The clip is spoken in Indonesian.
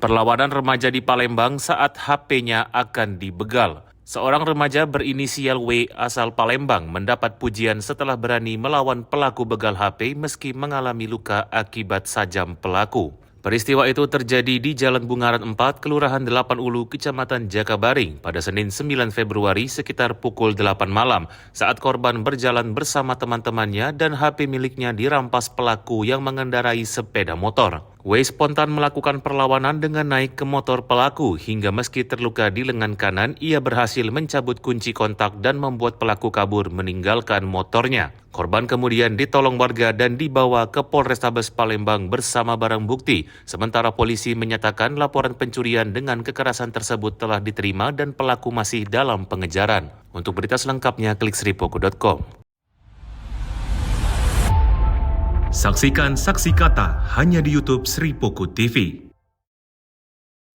Perlawanan remaja di Palembang saat HP-nya akan dibegal. Seorang remaja berinisial W asal Palembang mendapat pujian setelah berani melawan pelaku begal HP meski mengalami luka akibat sajam pelaku. Peristiwa itu terjadi di Jalan Bungaran 4, Kelurahan 8 Ulu, Kecamatan Jakabaring pada Senin 9 Februari sekitar pukul 8 malam saat korban berjalan bersama teman-temannya dan HP miliknya dirampas pelaku yang mengendarai sepeda motor. W spontan melakukan perlawanan dengan naik ke motor pelaku hingga meski terluka di lengan kanan, ia berhasil mencabut kunci kontak dan membuat pelaku kabur meninggalkan motornya. Korban kemudian ditolong warga dan dibawa ke Polrestabes Palembang bersama barang bukti. Sementara polisi menyatakan laporan pencurian dengan kekerasan tersebut telah diterima dan pelaku masih dalam pengejaran. Untuk berita selengkapnya, klik sripoku.com. Saksikan Saksi Kata hanya di YouTube Sri Poku TV.